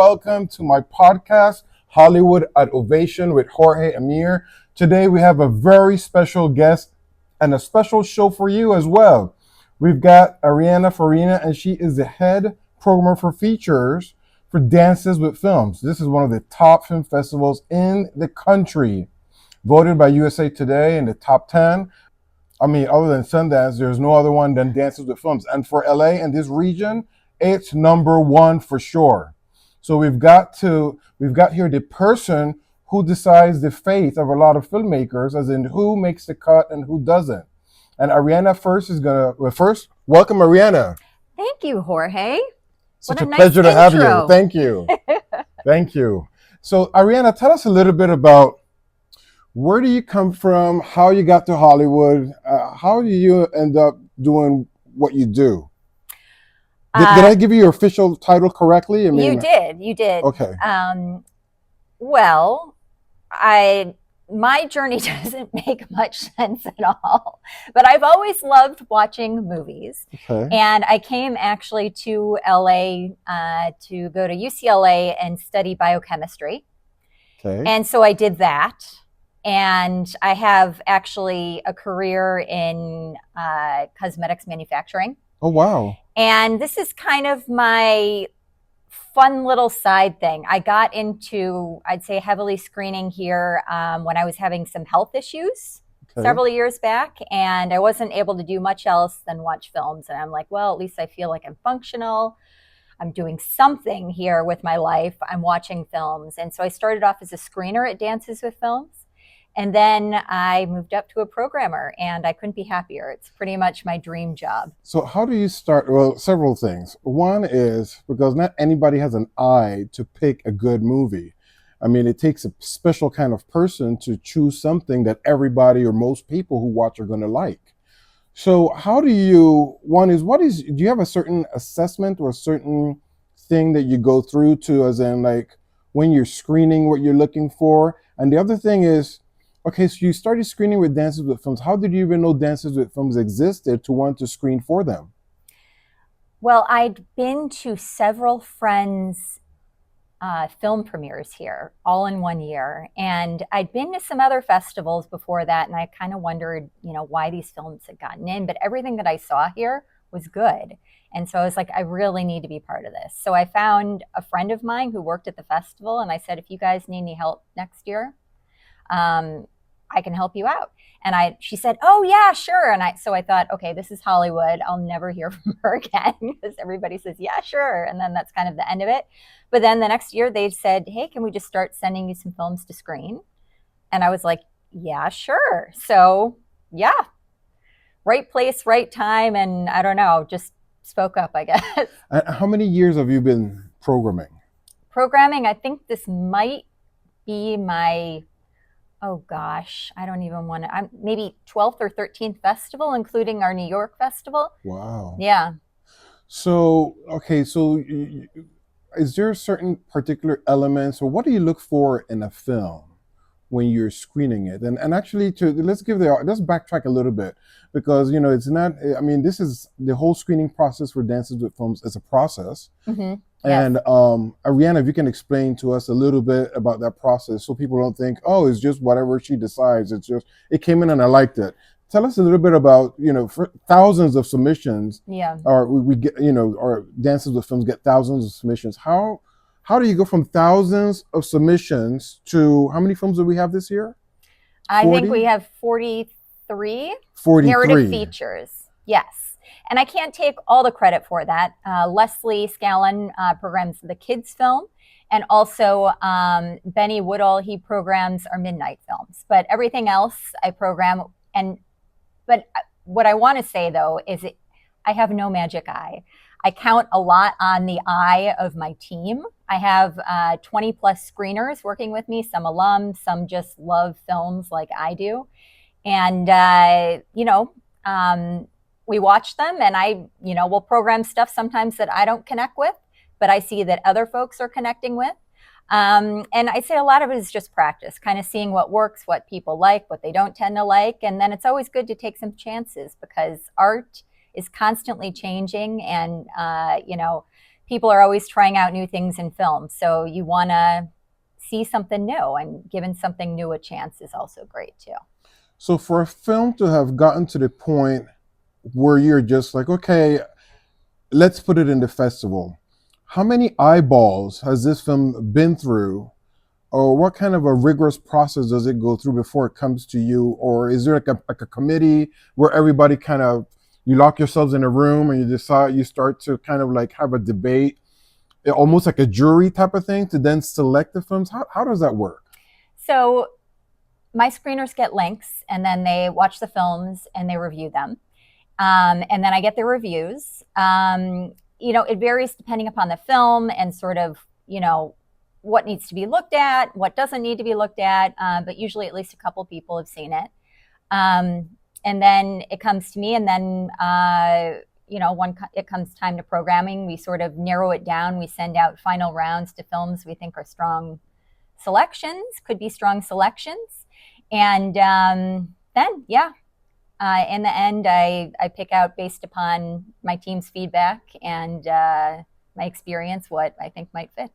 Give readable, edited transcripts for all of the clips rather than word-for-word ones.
welcome to my podcast, Hollywood at Ovation with Jorge Ameer. Today we have a very special guest and a special show for you as well. We've got ARIANA Farina, and she is the head programmer for features for Dances with Films. This is one of the top film festivals in the country, voted by USA Today in the top 10. I mean, other than Sundance, there's no other one than Dances with Films. And for LA and this region, it's number one for sure. So we've got here the person who decides the fate of a lot of filmmakers, as in who makes the cut and who doesn't. And ARIANA first, welcome ARIANA. Thank you, Jorge. Such what a nice pleasure to have intro. you. Thank you. Thank you. So ARIANA, tell us a little bit about where do you come from, how you got to Hollywood, how do you end up doing what you do? Did I give you your official title correctly? I mean, You did. Okay. Well, my journey doesn't make much sense at all, but I've always loved watching movies. Okay. And I came actually to LA to go to UCLA and study biochemistry. Okay. And so I did that. And I have actually a career in cosmetics manufacturing. Oh, wow. And this is kind of my fun little side thing. I got into, I'd say, heavily screening here when I was having some health issues several years back. And I wasn't able to do much else than watch films. And I'm like, well, at least I feel like I'm functional. I'm doing something here with my life. I'm watching films. And so I started off as a screener at Dances with Films. And then I moved up to a programmer, and I couldn't be happier. It's pretty much my dream job. So how do you start? Well, several things. One is because not anybody has an eye to pick a good movie. I mean, it takes a special kind of person to choose something that everybody or most people who watch are going to like. So how do you, do you have a certain assessment or a certain thing that you go through to, as in like when you're screening what you're looking for? And the other thing is, okay, so you started screening with Dances with Films. How did you even know Dances with Films existed to want to screen for them? Well, I'd been to several friends' film premieres here, all in one year. And I'd been to some other festivals before that, and I kind of wondered, why these films had gotten in. But everything that I saw here was good. And so I was like, I really need to be part of this. So I found a friend of mine who worked at the festival, and I said, if you guys need any help next year, I can help you out. And she said, oh yeah, sure. And so I thought, okay, this is Hollywood. I'll never hear from her again because everybody says, yeah, sure. And then that's kind of the end of it. But then the next year they said, hey, can we just start sending you some films to screen? And I was like, yeah, sure. So yeah, right place, right time. And I don't know, just spoke up, I guess. How many years have you been programming? Programming, I think this might be my, oh gosh, I don't even want to, maybe 12th or 13th festival, including our New York festival. Wow. Yeah. So, okay, so is there certain particular elements, or what do you look for in a film when you're screening it? And actually, let's backtrack a little bit, because, it's not, I mean, this is the whole screening process for Dances with Films is a process. Mm-hmm. And ARIANA, if you can explain to us a little bit about that process so people don't think, oh, it's just whatever she decides. It came in and I liked it. Tell us a little bit about, for thousands of submissions. Yeah. Or we get, or Dances with Films get thousands of submissions. How do you go from thousands of submissions to, how many films do we have this year? I think we have 43 narrative features. Yes. And I can't take all the credit for that. Leslie Scallon programs the kids' film. And also Benny Woodall, he programs our midnight films. But everything else I program. But what I want to say, though, is I have no magic eye. I count a lot on the eye of my team. I have 20 plus screeners working with me, some alums, some just love films like I do. And, we watch them, and we'll program stuff sometimes that I don't connect with, but I see that other folks are connecting with. And I'd say a lot of it is just practice, kind of seeing what works, what people like, what they don't tend to like. And then it's always good to take some chances because art is constantly changing. And, people are always trying out new things in film. So you want to see something new, and giving something new a chance is also great too. So for a film to have gotten to the point where you're just like, okay, let's put it in the festival, how many eyeballs has this film been through? Or what kind of a rigorous process does it go through before it comes to you? Or is there like a committee where everybody kind of, you lock yourselves in a room and you start to kind of like have a debate, almost like a jury type of thing, to then select the films? How does that work? So my screeners get links, and then they watch the films and they review them. And then I get the reviews. It varies depending upon the film and sort of, what needs to be looked at, what doesn't need to be looked at. But usually at least a couple people have seen it. And then it comes to me, and then, when it comes time to programming, we sort of narrow it down. We send out final rounds to films we think are strong selections, could be strong selections. And then, in the end, I pick out based upon my team's feedback and my experience what I think might fit.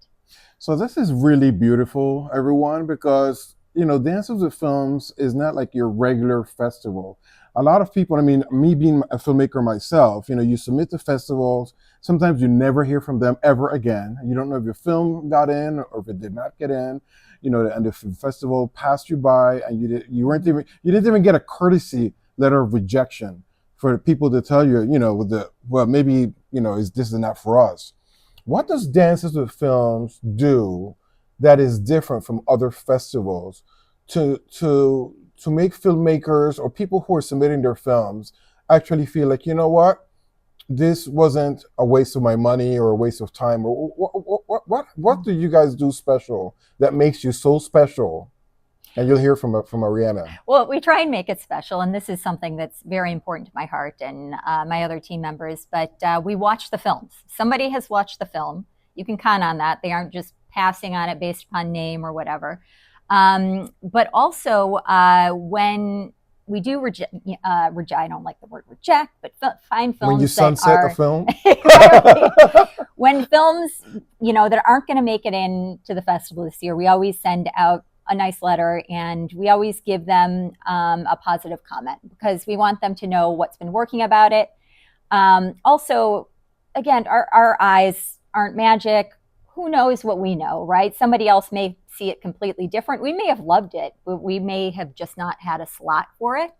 So this is really beautiful, everyone, because, Dances with Films is not like your regular festival. A lot of people, me being a filmmaker myself, you submit to festivals. Sometimes you never hear from them ever again. You don't know if your film got in or if it did not get in, and if the festival passed you by and you didn't even get a courtesy letter of rejection for people to tell you, maybe, this is not for us. What does Dances with Films do that is different from other festivals to make filmmakers or people who are submitting their films actually feel like, what, this wasn't a waste of my money or a waste of time? Or what do you guys do special that makes you so special? And you'll hear from ARIANA. Well, we try and make it special, and this is something that's very important to my heart and my other team members. But we watch the films. Somebody has watched the film. You can count on that. They aren't just passing on it based upon name or whatever. But also, when we do reject, I don't like the word reject, but find films when you sunset a film. When films, that aren't going to make it into the festival this year, we always send out a nice letter, and we always give them a positive comment because we want them to know what's been working about it. Also, again, our eyes aren't magic. Who knows what we know, right? Somebody else may see it completely different. We may have loved it, but we may have just not had a slot for it.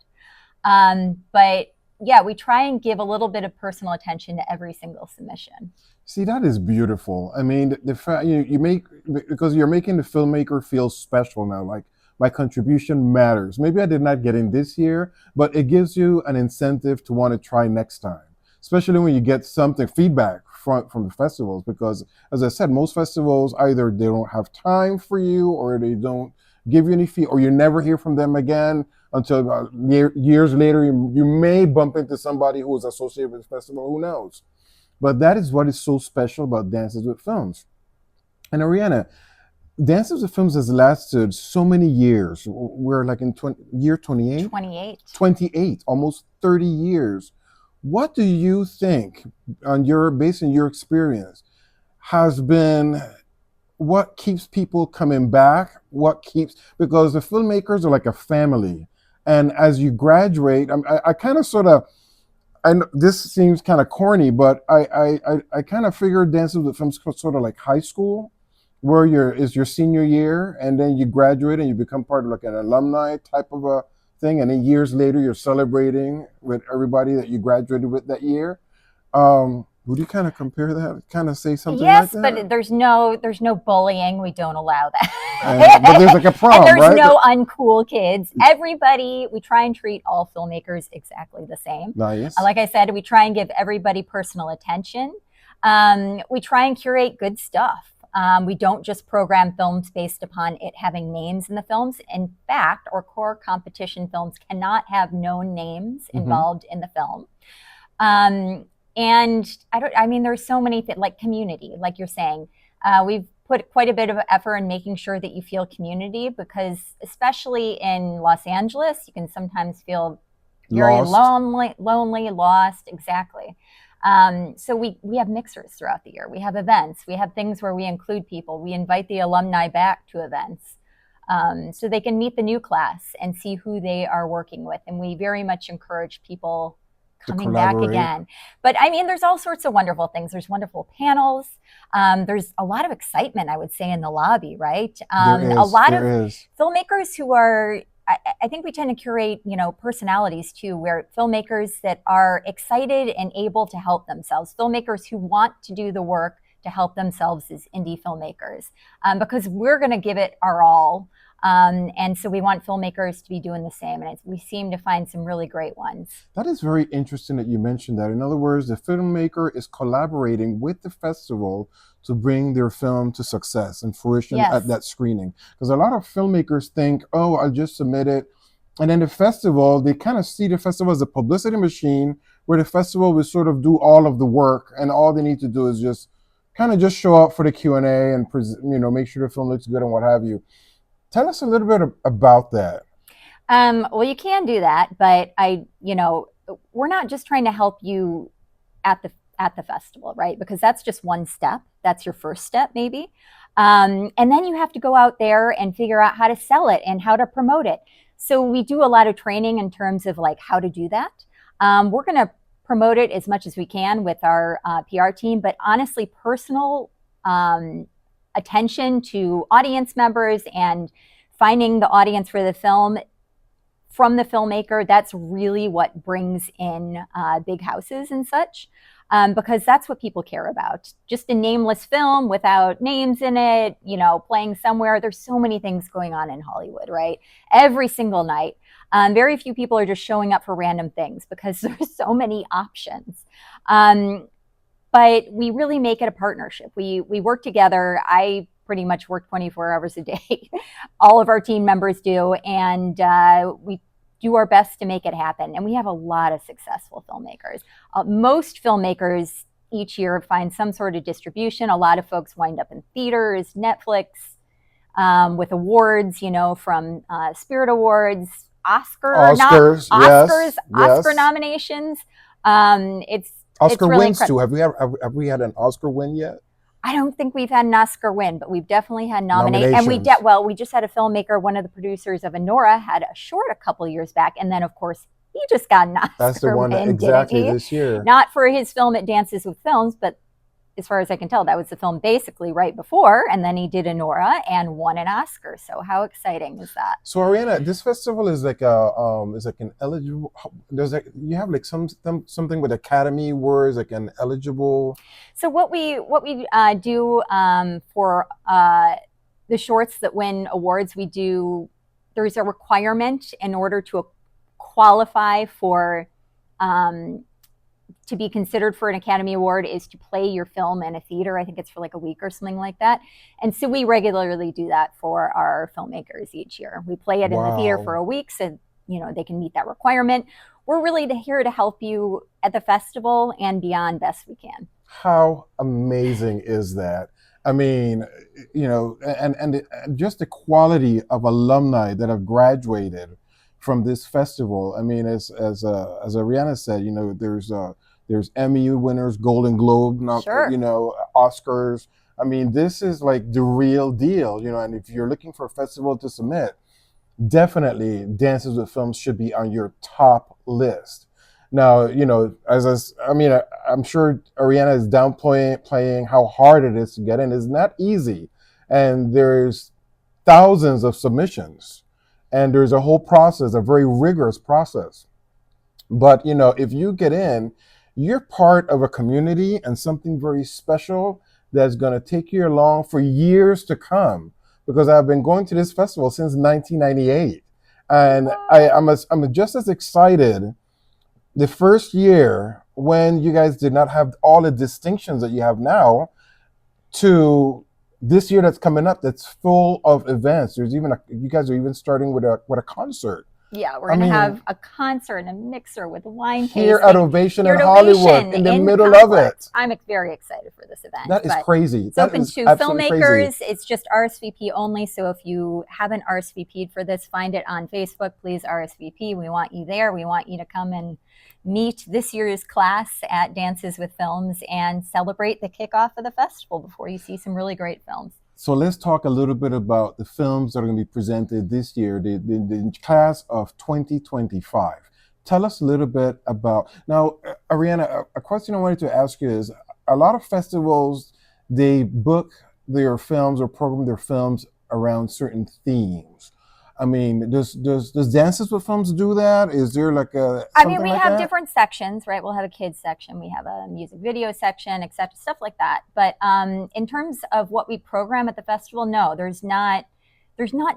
But yeah, we try and give a little bit of personal attention to every single submission. See, that is beautiful. The fact you make, because you're making the filmmaker feel special now, like my contribution matters. Maybe I did not get in this year, but it gives you an incentive to want to try next time, especially when you get feedback from the festivals, because as I said, most festivals, either they don't have time for you or they don't give you any fee, or you never hear from them again until years later. You may bump into somebody who is associated with the festival, who knows? But that is what is so special about Dances with Films. And ARIANA, Dances with Films has lasted so many years. We're like in year 28? 28. 28, almost 30 years. What do you think, based on your experience, has been what keeps people coming back? Because the filmmakers are like a family. And as you graduate, I kind of sort of, and this seems kind of corny, but I kind of figured Dances with Films sort of like high school, where is your senior year, and then you graduate and you become part of like an alumni type of a thing, and then years later you're celebrating with everybody that you graduated with that year. Would you kind of compare that? Kind of say something like that? Yes, but there's no bullying. We don't allow that. But there's like a prom, and there's right? no uncool kids. Everybody, we try and treat all filmmakers exactly the same. Nice. Like I said, we try and give everybody personal attention. We try and curate good stuff. We don't just program films based upon it having names in the films. In fact, our core competition films cannot have known names involved in the film. And there's so many things, like community, like you're saying. We've put quite a bit of effort in making sure that you feel community, because especially in Los Angeles, you can sometimes feel very lonely, lost. Exactly. So we have mixers throughout the year. We have events. We have things where we include people. We invite the alumni back to events. So they can meet the new class and see who they are working with. And we very much encourage people coming back again. But I mean, there's all sorts of wonderful things. There's wonderful panels. There's a lot of excitement, I would say, in the lobby, right? A lot of filmmakers who are, I think we tend to curate, personalities too, where filmmakers that are excited and able to help themselves, filmmakers who want to do the work to help themselves as indie filmmakers, because we're going to give it our all. And so we want filmmakers to be doing the same. And we seem to find some really great ones. That is very interesting that you mentioned that. In other words, the filmmaker is collaborating with the festival to bring their film to success and fruition at that screening. Because a lot of filmmakers think, oh, I'll just submit it. And then the festival, they kind of see the festival as a publicity machine where the festival will sort of do all of the work, and all they need to do is just show up for the Q&A and make sure the film looks good and what have you. Tell us a little bit about that. Well, you can do that, but we're not just trying to help you at the festival, right? Because that's just one step. That's your first step, maybe. And then you have to go out there and figure out how to sell it and how to promote it. So we do a lot of training in terms of like how to do that. We're going to promote it as much as we can with our PR team, but honestly, personal attention to audience members and finding the audience for the film from the filmmaker, that's really what brings in big houses and such, because that's what people care about. Just a nameless film without names in it, playing somewhere. There's so many things going on in Hollywood, right? Every single night. Very few people are just showing up for random things because there's so many options. But we really make it a partnership. We work together. I pretty much work 24 hours a day. All of our team members do. And we do our best to make it happen. And we have a lot of successful filmmakers. Most filmmakers each year find some sort of distribution. A lot of folks wind up in theaters, Netflix, with awards, from Spirit Awards, Oscar nominations. It's Oscar really wins too. Have we had an Oscar win yet? I don't think we've had an Oscar win, but we've definitely had nominations. And we just had a filmmaker, one of the producers of Anora, had a short a couple years back, and then of course he just got an Oscar. That's the one exactly this year. Not for his film at Dances with Films, but as far as I can tell, that was the film basically right before, and then he did Anora and won an Oscar. So how exciting is that? So Ariana, this festival is like an eligible. You have like something with Academy Awards, like an eligible. So what we do for the shorts that win awards, there's a requirement in order to qualify for. To be considered for an Academy Award is to play your film in a theater. I think it's for like a week or something like that. And so we regularly do that for our filmmakers each year. We play it in the theater for a week so they can meet that requirement. We're really here to help you at the festival and beyond best we can. How amazing is that? I mean, and just the quality of alumni that have graduated from this festival. I mean, as Ariana said, there's Emmy winners, Golden Globe, Oscars. I mean, this is like the real deal, and if you're looking for a festival to submit, definitely Dances with Films should be on your top list. Now, I'm sure Ariana is downplaying how hard it is to get in. It's not easy. And there's thousands of submissions. And there's a whole process, a very rigorous process. But, if you get in, you're part of a community and something very special that's going to take you along for years to come. Because I've been going to this festival since 1998. And I'm just as excited the first year when you guys did not have all the distinctions that you have now to this year that's coming up that's full of events. There's even you guys are even starting with a concert. Yeah, we're I going to mean, have a concert and a mixer with wine here tasting. at Ovation Here in at Hollywood, Ovation in the in middle of Complex. it. I'm very excited for this event. That is but crazy. It's That open is to absolutely filmmakers. crazy. It's just RSVP only. So if you haven't RSVP'd for this, find it on Facebook. Please RSVP. We want you there. We want you to come and meet this year's class at Dances with Films and celebrate the kickoff of the festival before you see some really great films. So let's talk a little bit about the films that are going to be presented this year, the class of 2025. Tell us a little bit about, now, Ariana, a question I wanted to ask you is, a lot of festivals, they book their films or program their films around certain themes. I mean, does Dances with Films do that? Is there like a we like have that? different sections, right? We'll have a kids section, we have a music video section, etc., stuff like that. But in terms of what we program at the festival, no, there's not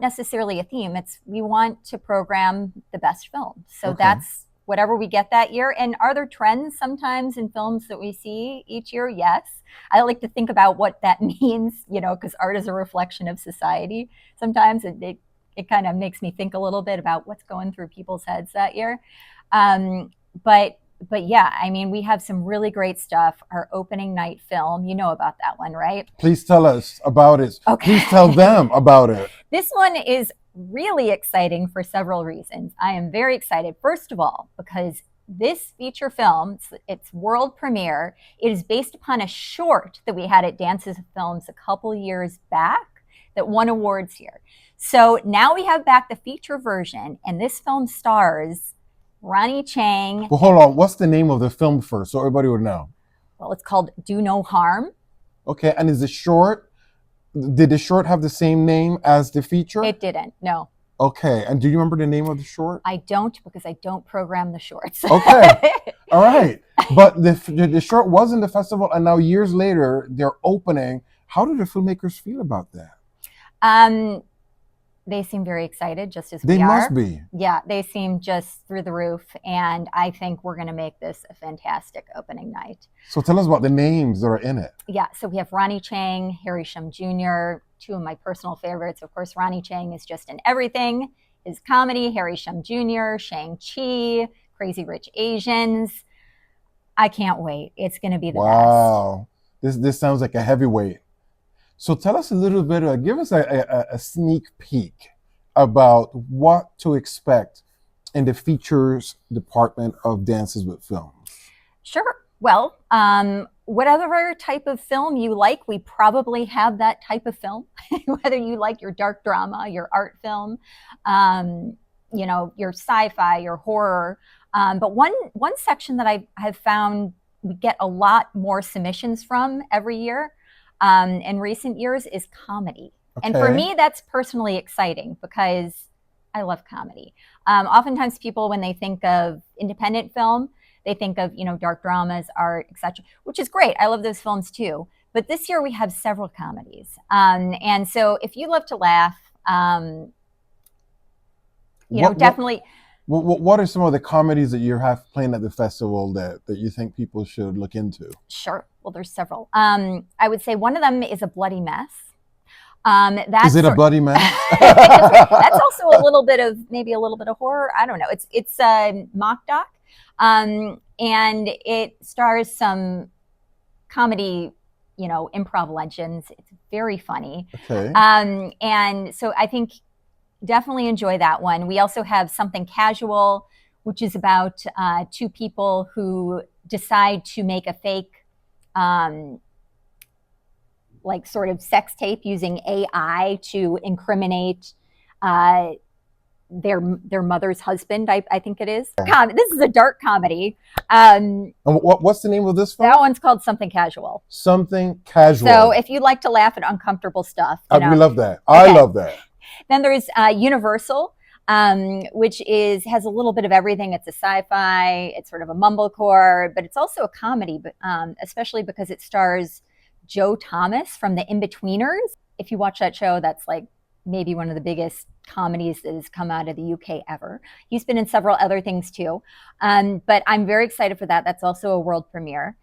necessarily a theme. It's we want to program the best films. So Okay. that's whatever we get that year. And are there trends sometimes in films that we see each year? Yes. I like to think about what that means, because art is a reflection of society. Sometimes it kind of makes me think a little bit about what's going through people's heads that year. But yeah, I mean, we have some really great stuff. Our opening night film, you know about that one, right? Please tell us about it. Okay. Please tell them about it. This one is really exciting for several reasons. I am very excited, first of all, because this feature film, its world premiere, it is based upon a short that we had at Dances with Films a couple years back that won awards here. So now we have back the feature version, and this film stars Ronnie Chang. Well, hold on. What's the name of the film first, so everybody would know? Well, it's called Do No Harm. Okay, and is the short? Did the short have the same name as the feature? It didn't. No. Okay, and do you remember the name of the short? I don't, because I don't program the shorts. Okay, all right. But the short was in the festival, and now years later they're opening. How do the filmmakers feel about that? They seem very excited, just as we They are. must be. Yeah, they seem just through the roof, and I think we're going to make this a fantastic opening night. So tell us about the names that are in it. Yeah, so we have Ronnie Chang, Harry Shum Jr., two of my personal favorites. Of course, Ronnie Chang is just in everything. His comedy, Harry Shum Jr., Shang-Chi, Crazy Rich Asians. I can't wait. It's going to be the best. Wow, this sounds like a heavyweight. So tell us a little bit, give us a sneak peek about what to expect in the features department of Dances with Films. Sure. Well, whatever type of film you like, we probably have that type of film. Whether you like your dark drama, your art film, your sci-fi, your horror. But one section that I have found we get a lot more submissions from every year in recent years is comedy. Okay. And for me, that's personally exciting because I love comedy. Oftentimes people, when they think of independent film, they think of, dark dramas, art, etc., which is great. I love those films too. But this year we have several comedies. And so if you love to laugh, definitely. What are some of the comedies that you have playing at the festival that you think people should look into? Sure. Well, there's several. I would say one of them is A Bloody Mess. Is it a bloody mess? That's also maybe a little bit of horror. I don't know. It's a mock doc. And it stars some comedy, improv legends. It's very funny. Okay. And so I think definitely enjoy that one. We also have Something Casual, which is about two people who decide to make a fake sort of sex tape using AI to incriminate their mother's husband, I think it is. This is a dark comedy. And what's the name of this film? That one's called Something Casual. Something Casual. So if you like to laugh at uncomfortable stuff. We love that. I love that. Then there's Universal, which has a little bit of everything. It's a sci-fi, it's sort of a mumblecore, but it's also a comedy, but especially because it stars Joe Thomas from The In-Betweeners. If you watch that show, that's like maybe one of the biggest comedies that has come out of the UK ever. He's been in several other things too. But I'm very excited for that. That's also a world premiere.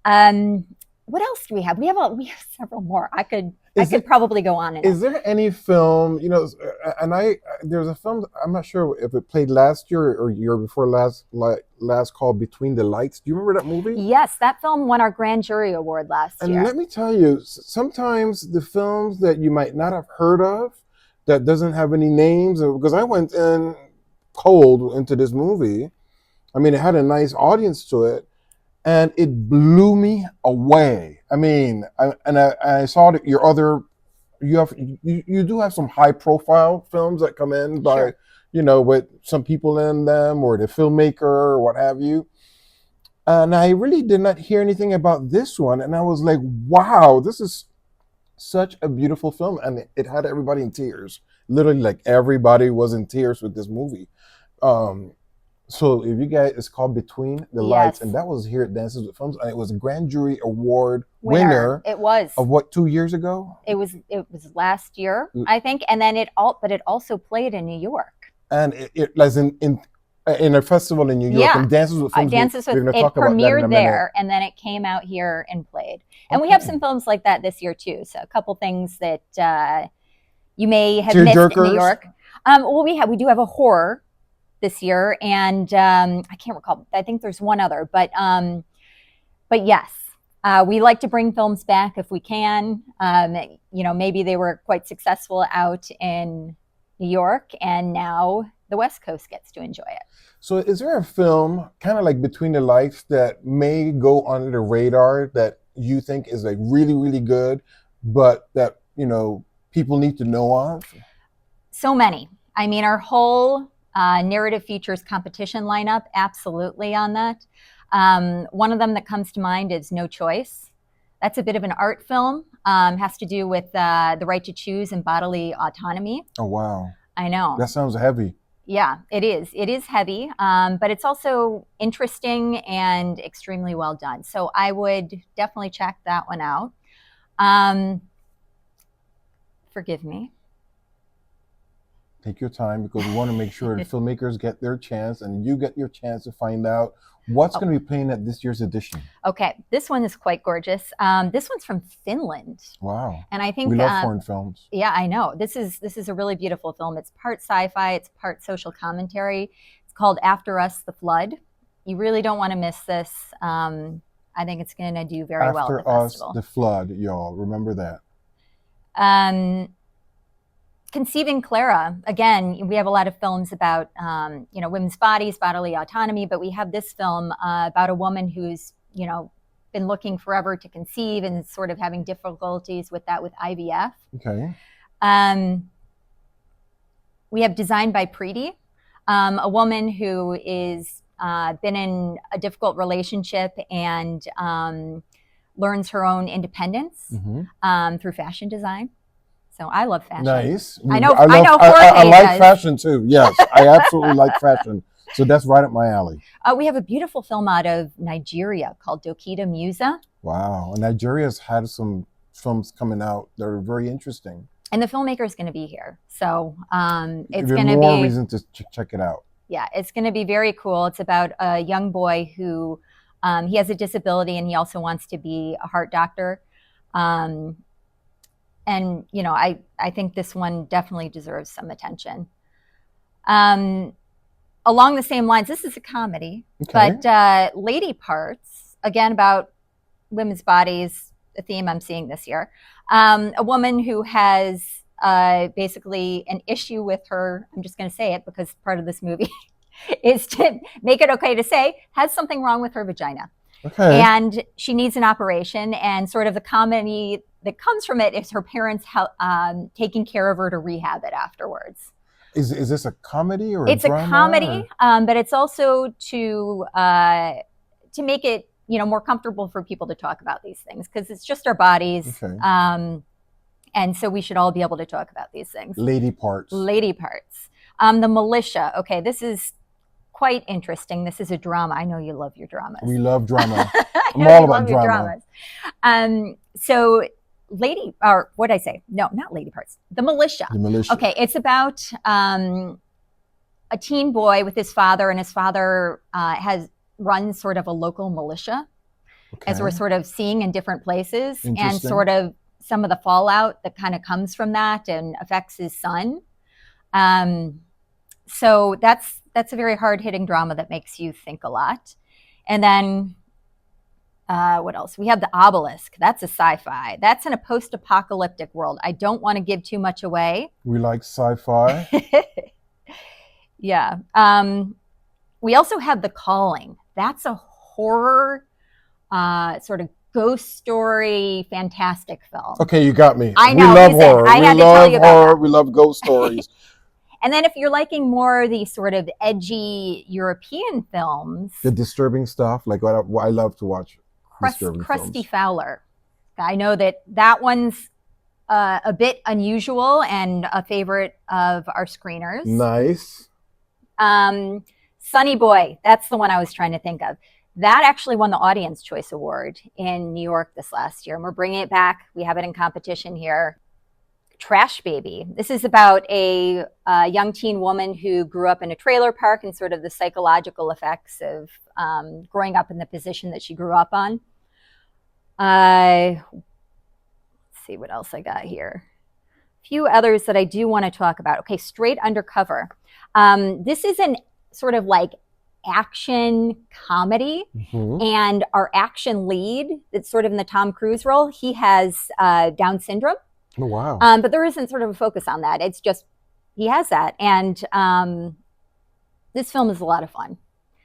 What else do we have? We have several more. I could I could probably go on and on. Is there any film, you know, and there's a film, I'm not sure if it played last year or year before last, called Between the Lights. Do you remember that movie? Yes, that film won our grand jury award last year. And let me tell you, sometimes the films that you might not have heard of, that doesn't have any names, because I went in cold into this movie. I mean, it had a nice audience to it, and it blew me away. I mean, I saw that you do have some high profile films that come in by, Sure. you know, with some people in them or the filmmaker or what have you. And I really did not hear anything about this one, and I was like, wow, this is such a beautiful film, and it had everybody in tears. Literally, like everybody was in tears with this movie. So if you guys, it's called Between the Lights, and that was here at Dances with Films, and it was a grand jury award winner. It was of what, 2 years ago? It was last year, I think, and then it also played in New York. And it was in a festival in New York, and Dances with Films. It premiered there, and then it came out here and played. And we have some films like that this year too. So a couple things that you may have missed in New York. Well, we do have a horror this year, and I can't recall. I think there's one other, but yes, we like to bring films back if we can. You know, maybe they were quite successful out in New York, and now the West Coast gets to enjoy it. So is there a film kind of like Between the Lights that may go under the radar that you think is like really, really good, but that, you know, people need to know of? So many. I mean, our whole narrative features competition lineup, absolutely on that. One of them that comes to mind is No Choice. That's a bit of an art film. Has to do with the right to choose and bodily autonomy. Oh, wow. I know. That sounds heavy. Yeah, it is. It is heavy, but it's also interesting and extremely well done. So I would definitely check that one out. Forgive me. Take your time, because we want to make sure the filmmakers get their chance and you get your chance to find out what's going to be playing at this year's edition. Okay, this one is quite gorgeous. This one's from Finland. Wow. And I think we love foreign films. Yeah, I know. This is a really beautiful film. It's part sci-fi, it's part social commentary. It's called After Us, the Flood. You really don't want to miss this. I think it's going to do very well at the festival. After Us, the Flood, y'all. Remember that. Conceiving Clara, again, we have a lot of films about you know, women's bodies, bodily autonomy, but we have this film about a woman who's, you know, been looking forever to conceive and sort of having difficulties with that with IVF. Okay. We have Designed by Preeti, a woman who is been in a difficult relationship and learns her own independence through fashion design. So I love fashion. Nice. I know. I like fashion too. Yes, I absolutely like fashion. So that's right up my alley. We have a beautiful film out of Nigeria called Dokita Musa. Wow. Nigeria's had some films coming out that are very interesting. And the filmmaker is going to be here. So it's going to be more reason to check it out. Yeah, it's going to be very cool. It's about a young boy who he has a disability and he also wants to be a heart doctor. And, you know, I think this one definitely deserves some attention. Along the same lines, this is a comedy, but Lady Parts, again, about women's bodies, a theme I'm seeing this year. A woman who has basically an issue with her, I'm just going to say it because part of this movie is to make it okay to say, has something wrong with her vagina. Okay. And she needs an operation, and sort of the comedy that comes from it is her parents taking care of her to rehab it afterwards. Is this a comedy or it's a drama? It's a comedy, but it's also to make it, you know, more comfortable for people to talk about these things, because it's just our bodies. Okay. And so we should all be able to talk about these things. Lady Parts. Lady Parts. The Militia. Okay, this is quite interesting. This is a drama. I know you love your dramas. We love drama. I'm all about drama. So what did I say? No, not Lady Parts. The Militia. The Militia. Okay, it's about a teen boy with his father, and his father runs sort of a local militia, as we're sort of seeing in different places, and sort of some of the fallout that kind of comes from that and affects his son. So that's a very hard-hitting drama that makes you think a lot. And then what else? We have The Obelisk. That's a sci-fi. That's in a post-apocalyptic world. I don't want to give too much away. We like sci-fi. Yeah. We also have The Calling. That's a horror, sort of ghost story, fantastic film. Okay, you got me. I know. We love horror. I had to tell you about that. We love ghost stories. And then if you're liking more the sort of edgy European films, the disturbing stuff, like what I love to watch. Krusty Fowler. I know that one's a bit unusual and a favorite of our screeners. Nice. Sunny Boy, that's the one I was trying to think of. That actually won the Audience Choice Award in New York this last year, and we're bringing it back. We have it in competition here. Trash Baby. This is about a young teen woman who grew up in a trailer park and sort of the psychological effects of growing up in the position that she grew up on. Let's see what else I got here. A few others that I do want to talk about. Okay, Straight Undercover. This is an sort of like action comedy, and our action lead, that's sort of in the Tom Cruise role, he has Down syndrome. Oh, wow. But there isn't sort of a focus on that. It's just he has that, and this film is a lot of fun.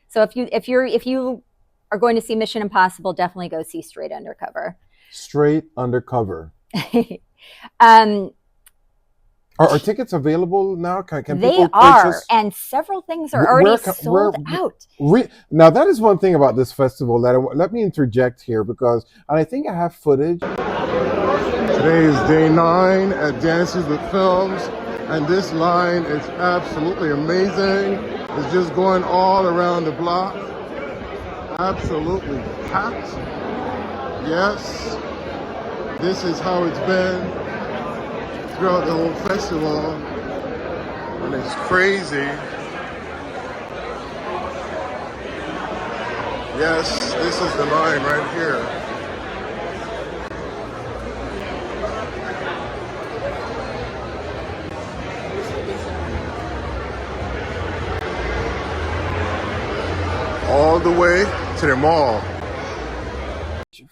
So if you are going to see Mission Impossible, definitely go see Straight Undercover. Straight Undercover. Are tickets available now? Can they people are, purchase? And several things are already sold out. Now, that is one thing about this festival that let me interject here, because, and I think I have footage. Today is day 9 at Dances with Films, and this line is absolutely amazing. It's just going all around the block. Absolutely packed. Yes, this is how it's been throughout the whole festival, and it's crazy. Yes, this is the line right here. All the way to the mall.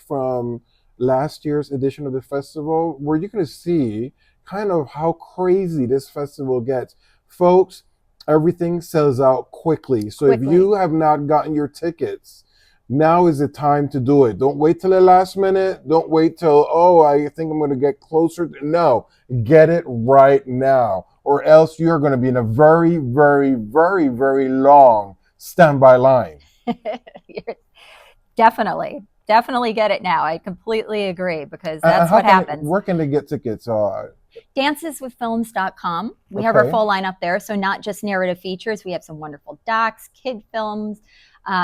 From last year's edition of the festival, where you're going to see kind of how crazy this festival gets. Folks, everything sells out quickly. So if you have not gotten your tickets, now is the time to do it. Don't wait till the last minute. Don't wait till, oh, I think I'm going to get closer. No, get it right now, or else you're going to be in a very, very, very, very long standby line. Definitely get it now. I completely agree, because that's what happens. Where can they get tickets? Danceswithfilms.com. We have our full lineup there. So not just narrative features. We have some wonderful docs, kid films,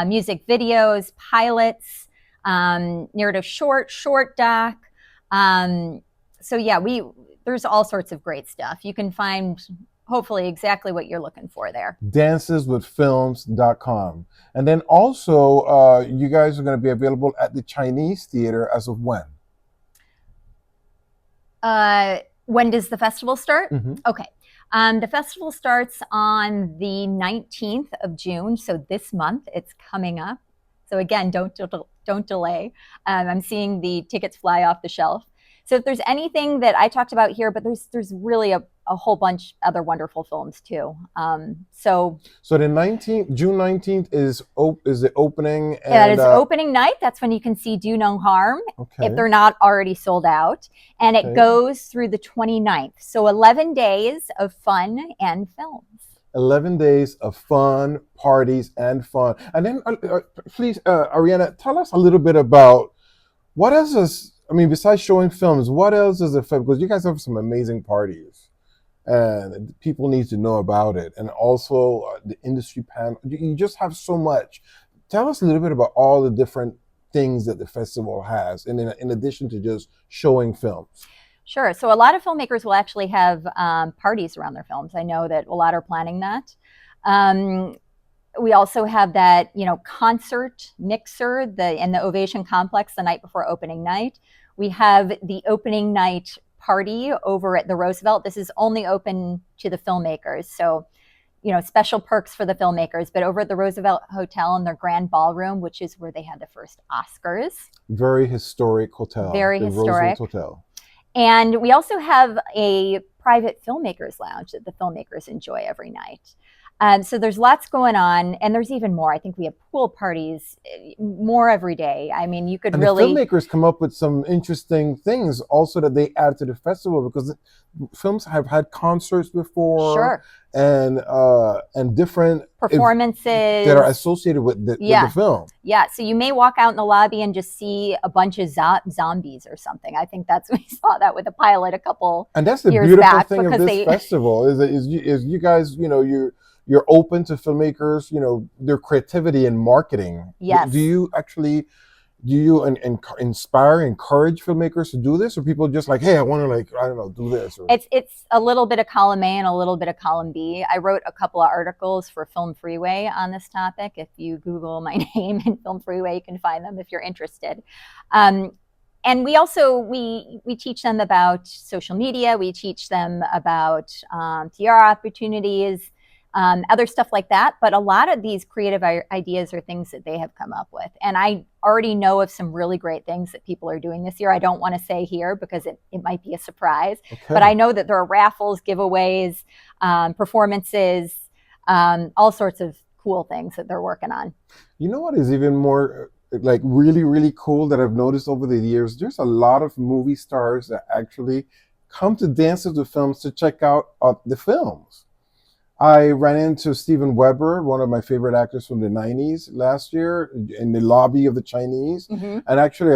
music videos, pilots, narrative short doc. So yeah, there's all sorts of great stuff. You can find hopefully exactly what you're looking for there. Danceswithfilms.com. And then also, you guys are going to be available at the Chinease Theatre as of when? When does the festival start? Mm-hmm. Okay. The festival starts on the 19th of June. So this month, it's coming up. So again, don't delay. I'm seeing the tickets fly off the shelf. So if there's anything that I talked about here, but there's really a whole bunch other wonderful films too. So the June 19th is the opening. And, that is opening night. That's when you can see Do No Harm, if they're not already sold out. And it goes through the 29th. So 11 days of fun and films. 11 days of fun, parties, and fun. And then, please, Ariana, tell us a little bit about what else is, besides showing films, what else is it? Because you guys have some amazing parties, and people need to know about it. And also the industry panel. You just have so much. Tell us a little bit about all the different things that the festival has, and in addition to just showing films. Sure. So a lot of filmmakers will actually have parties around their films. I know that a lot are planning that. We also have that, concert mixer in the Ovation complex the night before opening night, We have the opening night party over at the Roosevelt. This is only open to the filmmakers. So, special perks for the filmmakers, but over at the Roosevelt Hotel in their grand ballroom, which is where they had the first Oscars. Very historic hotel. Very the historic. Roosevelt Hotel. And we also have a private filmmakers lounge that the filmmakers enjoy every night. So there's lots going on, and there's even more. I think we have pool parties, more every day. I mean, you could and really... the filmmakers come up with some interesting things also that they add to the festival, because films have had concerts before. Sure. And different performances that are associated with the film. Yeah, so you may walk out in the lobby and just see a bunch of zombies or something. I think we saw that with the pilot a couple and that's the years beautiful back, thing of this festival is you guys, you're open to filmmakers, their creativity and marketing. Yes. Do you inspire, encourage filmmakers to do this, or people just like, hey, I want to do this? Or... It's a little bit of column A and a little bit of column B. I wrote a couple of articles for Film Freeway on this topic. If you Google my name and Film Freeway, you can find them if you're interested. And we also we teach them about social media. We teach them about PR opportunities. Other stuff like that. But a lot of these creative ideas are things that they have come up with. And I already know of some really great things that people are doing this year. I don't want to say here because it might be a surprise. Okay. But I know that there are raffles, giveaways, performances, all sorts of cool things that they're working on. You know what is even more like really, really cool that I've noticed over the years? There's a lot of movie stars that actually come to Dances with Films to check out the films. I ran into Steven Weber, one of my favorite actors from the 90s last year, in the lobby of the Chinease. Mm-hmm. And actually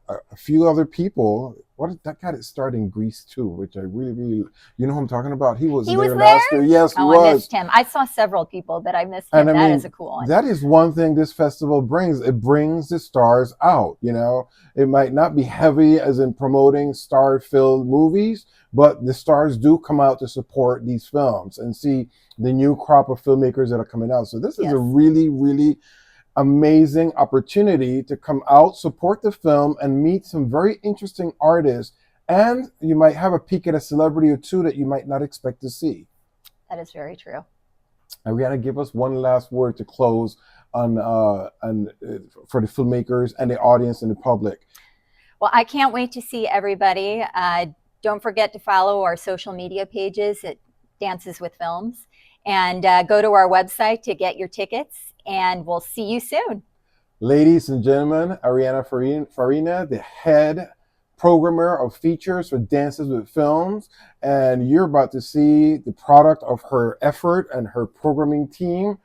a few other people. That guy that starred in Grease too, which I really, really, you know who I'm talking about? He was there last year. Yes, he was. I missed him. I saw several people that I missed him. That is a cool one. That is one thing this festival brings. It brings the stars out, It might not be heavy as in promoting star-filled movies, but the stars do come out to support these films and see the new crop of filmmakers that are coming out. So this is a really, really amazing opportunity to come out, support the film, and meet some very interesting artists. And you might have a peek at a celebrity or two that you might not expect to see. That is very true. Ariana, give us one last word to close on for the filmmakers and the audience and the public. Well, I can't wait to see everybody. Don't forget to follow our social media pages at Dances with Films, and go to our website to get your tickets, and we'll see you soon. Ladies and gentlemen, Ariana Farina, the head programmer of features for Dances with Films, and you're about to see the product of her effort and her programming team.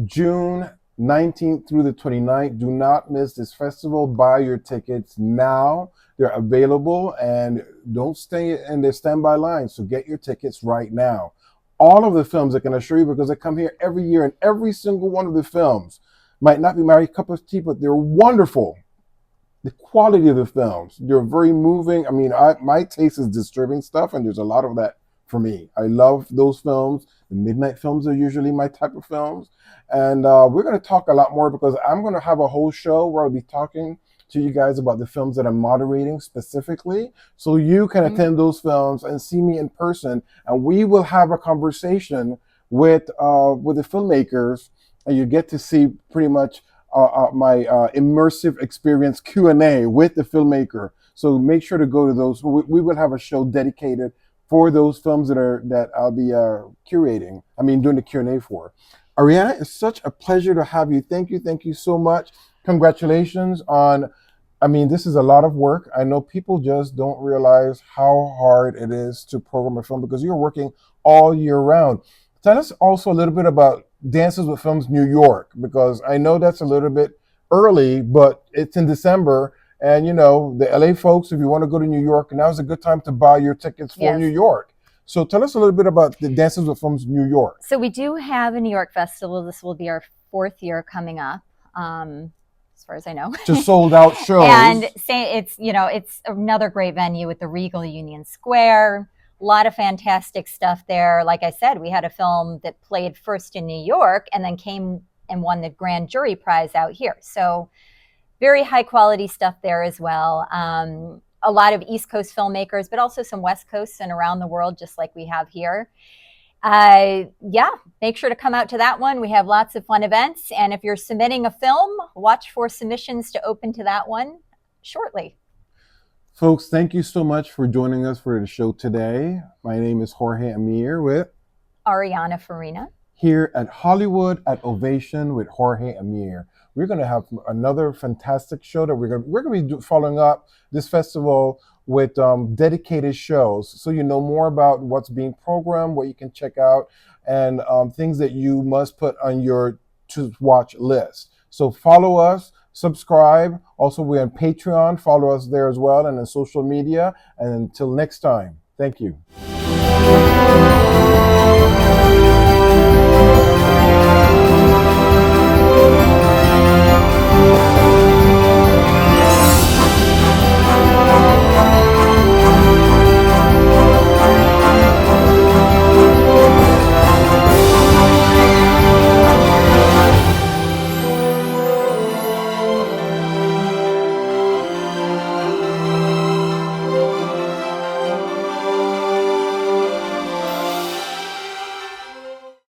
June 19th through the 29th. Do not miss this festival. Buy your tickets now. They're available, and don't stay in the standby line. So get your tickets right now. All of the films I can assure you, because I come here every year, and every single one of the films might not be my cup of tea, but they're wonderful. The quality of the films, they're very moving. I mean, my taste is disturbing stuff, and there's a lot of that for me. I love those films. The midnight films are usually my type of films. And we're going to talk a lot more, because I'm going to have a whole show where I'll be talking to you guys about the films that I'm moderating specifically, so you can attend those films and see me in person, and we will have a conversation with the filmmakers, and you get to see pretty much my immersive experience Q&A with the filmmaker. So make sure to go to those. We will have a show dedicated for those films that I'll be curating. Doing the Q&A for. Ariana, it's such a pleasure to have you. Thank you so much. Congratulations on, this is a lot of work. I know people just don't realize how hard it is to program a film, because you're working all year round. Tell us also a little bit about Dances with Films New York, because I know that's a little bit early, but it's in December. And, the LA folks, if you want to go to New York, now's a good time to buy your tickets for New York. So tell us a little bit about the Dances with Films New York. So we do have a New York festival. This will be our 4th year coming up, as far as I know. Just sold out shows. And it's another great venue with the Regal Union Square. A lot of fantastic stuff there. Like I said, we had a film that played first in New York and then came and won the grand jury prize out here. So very high quality stuff there as well. A lot of East Coast filmmakers, but also some West Coast and around the world, just like we have here. Yeah, make sure to come out to that one. We have lots of fun events. And if you're submitting a film, watch for submissions to open to that one shortly. Folks, thank you so much for joining us for the show today. My name is Jorge Ameer with ARIANA FARINA. Here at Hollywood at Ovation with Jorge Ameer. We're going to have another fantastic show that we're going to be following up this festival with dedicated shows, so you know more about what's being programmed, what you can check out, and things that you must put on your to-watch list. So follow us, subscribe. Also, we're on Patreon. Follow us there as well, and on social media. And until next time, thank you.